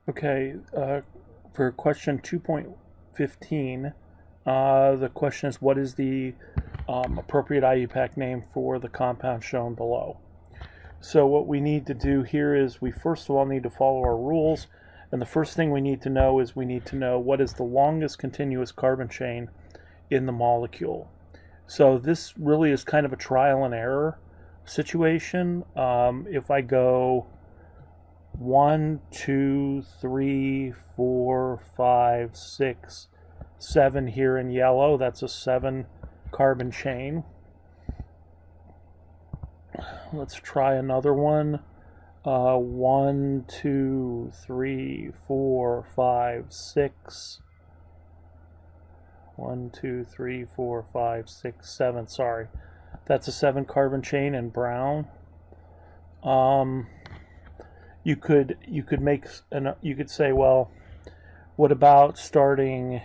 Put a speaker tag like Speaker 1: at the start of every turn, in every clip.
Speaker 1: Okay, for question 2.15, the question is what is the appropriate IUPAC name for the compound shown below? So what we need to do here is we first of all need to follow our rules, and the first thing we need to know is we need to know what is the longest continuous carbon chain in the molecule. So this really is kind of a trial and error situation. If I go 1, 2, 3, 4, 5, 6, 7 here in yellow, that's a 7 carbon chain. Let's try another one. 1, 2, 3, 4, 5, 6. 1, 2, 3, 4, 5, 6, 7. Sorry, that's a 7 carbon chain in brown. You could say, well, what about starting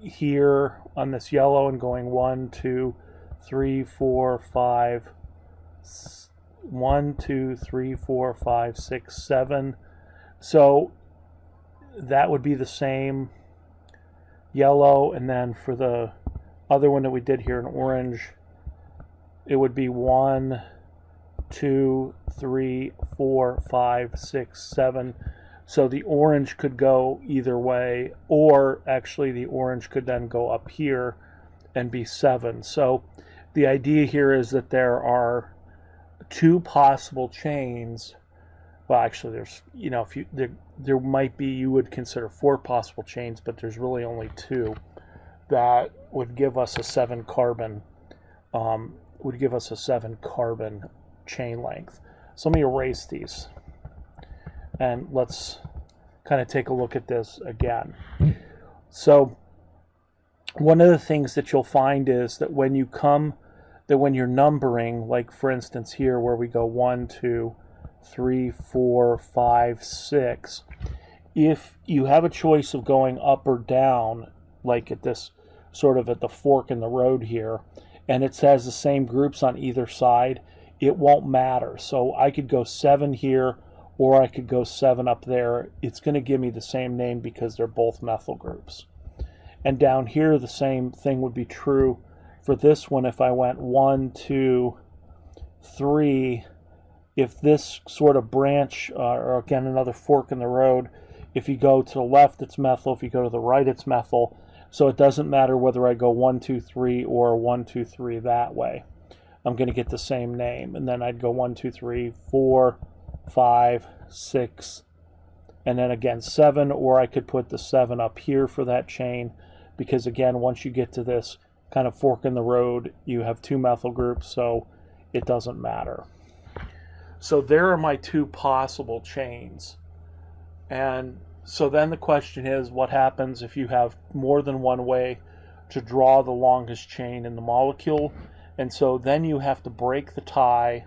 Speaker 1: here on this yellow and going 1, 2, 3, 4, 5, 1, 2, 3, 4, 5, 6, 7. So that would be the same yellow, and then for the other one that we did here in orange, it would be 1, 2, 3, 4, 5, 6, 7. So the orange could go either way, or actually the orange could then go up here and be 7. So the idea here is that there are 2 possible chains. Well, actually, there's, if you there might be, you would consider 4 possible chains, but there's really only 2 that would give us a 7 carbon chain length. So let me erase these, and let's kind of take a look at this again. So one of the things that you'll find is that when you're numbering, like for instance here where we go 1, 2, 3, 4, 5, 6, if you have a choice of going up or down, like at this sort of at the fork in the road here, and it says the same groups on either side, it won't matter. So I could go 7 here, or I could go 7 up there. It's going to give me the same name because they're both methyl groups. And down here, the same thing would be true for this one. If I went 1, 2, 3, if this sort of branch, or again, another fork in the road, if you go to the left, it's methyl. If you go to the right, it's methyl. So it doesn't matter whether I go 1, 2, 3 or 1, 2, 3 that way. I'm going to get the same name. And then I'd go 1, 2, 3, 4, 5, 6, and then again 7, or I could put the 7 up here for that chain, because again, once you get to this kind of fork in the road, you have 2 methyl groups, so it doesn't matter. So there are my 2 possible chains. And so then the question is, what happens if you have more than one way to draw the longest chain in the molecule? And so then you have to break the tie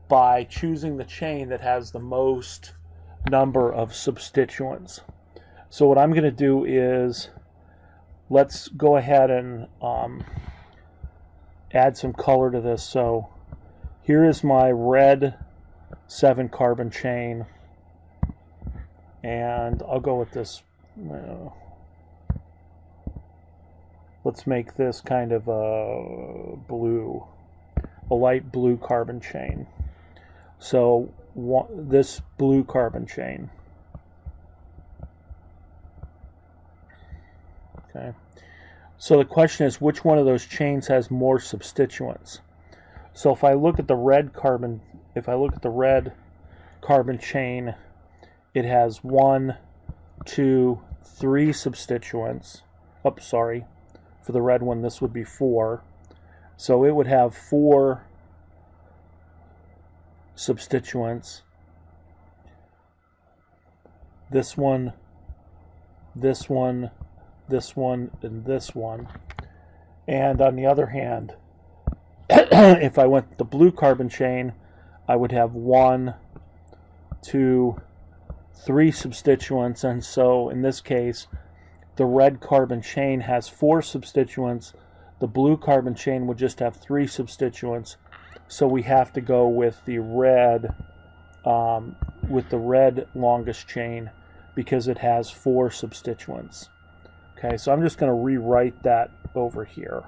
Speaker 1: by choosing the chain that has the most number of substituents. So what I'm going to do is, let's go ahead and add some color to this. So here is my red 7 carbon chain, and I'll go with this. Let's make this kind of a light blue carbon chain. So this blue carbon chain. Okay. So the question is, which one of those chains has more substituents? So if I look at the red carbon chain, it has 1, 2, 3 substituents. Oh, sorry. For the red one, this would be 4. So it would have 4 substituents. This one, this one, this one, and this one. And on the other hand, if I went the blue carbon chain, I would have 1, 2, 3 substituents. And so in this case, the red carbon chain has 4 substituents. The blue carbon chain would just have 3 substituents. So we have to go with the red with the red longest chain because it has 4 substituents. Okay, so I'm just going to rewrite that over here.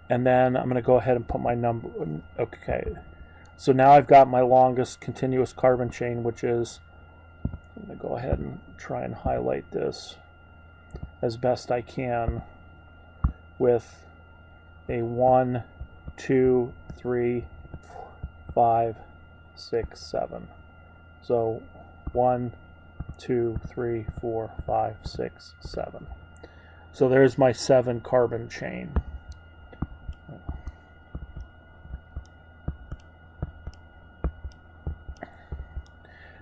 Speaker 1: And then I'm going to go ahead and put my number. Okay, so now I've got my longest continuous carbon chain, which is, I'm going to go ahead and try and highlight this as best I can with a 1, 2, 3, 4, 5, 6, 7. So 1, 2, 3, 4, 5, 6, 7. So there's my 7 carbon chain.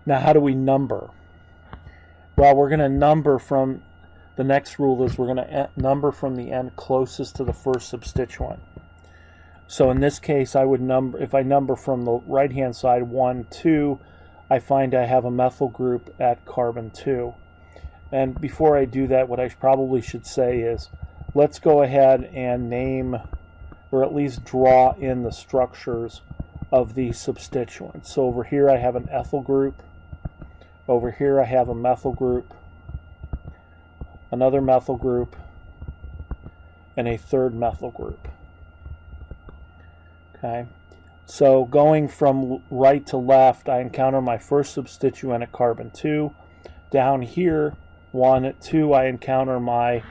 Speaker 1: Now, how do we number? Well, we're going to number from, the next rule is we're going to number from the end closest to the first substituent. So in this case, I would number, if I number from the right-hand side, 1, 2, I find I have a methyl group at carbon 2. And before I do that, what I probably should say is, let's go ahead and name, or at least draw in the structures of these substituents. So over here I have an ethyl group. Over here I have a methyl group, another methyl group, and a third methyl group. Okay, so going from right to left, I encounter my first substituent at carbon 2. Down here, 1 at 2, I encounter my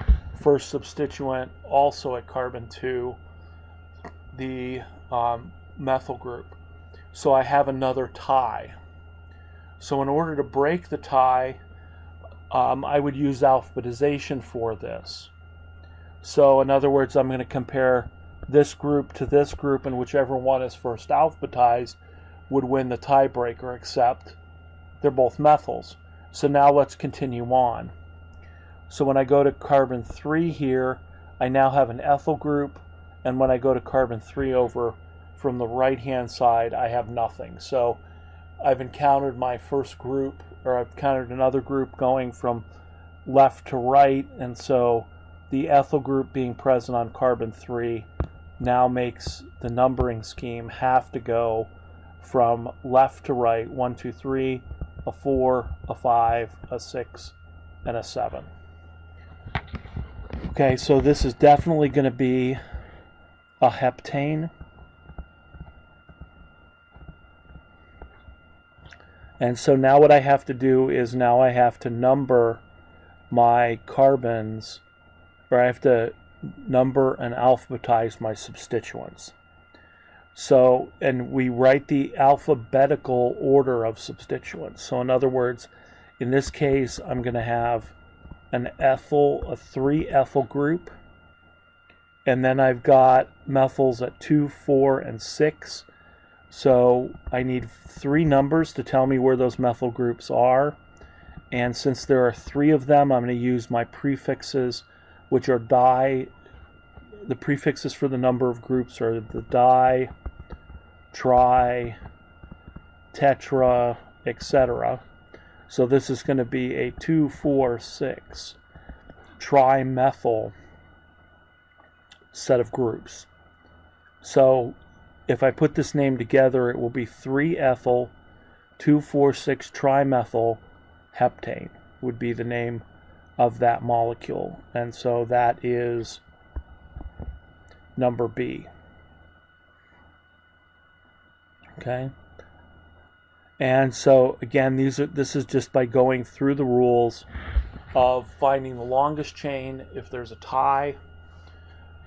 Speaker 1: first substituent also at carbon 2, the methyl group. So I have another tie. So in order to break the tie, I would use alphabetization for this. So in other words, I'm going to compare this group to this group, and whichever one is first alphabetized would win the tiebreaker, except they're both methyls. So now let's continue on. So when I go to carbon 3 here, I now have an ethyl group, and when I go to carbon 3 over from the right-hand side, I have nothing. So I've encountered my first group, or I've encountered another group going from left to right, and so the ethyl group being present on carbon 3 now makes the numbering scheme have to go from left to right, 1, 2, 3, a 4, a 5, a 6, and a 7. Okay, so this is definitely going to be a heptane. And so now what I have to do is now I have to number my carbons, or I have to number and alphabetize my substituents. So, and we write the alphabetical order of substituents. So in other words, in this case, I'm going to have an ethyl, a 3 ethyl group, and then I've got methyls at 2, 4, and 6. So I need 3 numbers to tell me where those methyl groups are. And since there are 3 of them, I'm going to use my prefixes, which are di. The prefixes for the number of groups are the di, tri, tetra, etc. So this is going to be a 2, 4, 6 trimethyl set of groups. So if I put this name together, it will be 3-ethyl 2,4,6 trimethyl heptane would be the name of that molecule. And so that is number B. Okay. And so again, this is just by going through the rules of finding the longest chain if there's a tie,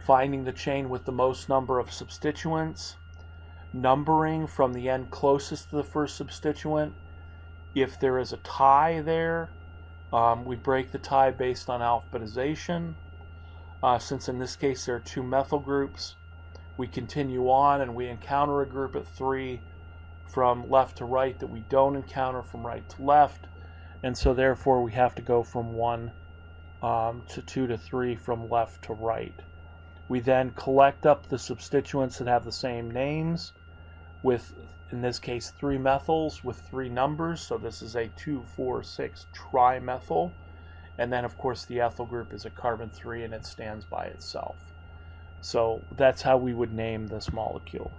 Speaker 1: finding the chain with the most number of substituents, numbering from the end closest to the first substituent. If there is a tie there, we break the tie based on alphabetization. Since in this case there are 2 methyl groups, we continue on and we encounter a group at 3 from left to right that we don't encounter from right to left, and so therefore we have to go from 1 to 2 to 3 from left to right. We then collect up the substituents that have the same names with, in this case, 3 methyls with 3 numbers. So this is a 2,4,6 trimethyl. And then, of course, the ethyl group is a carbon-3 and it stands by itself. So that's how we would name this molecule.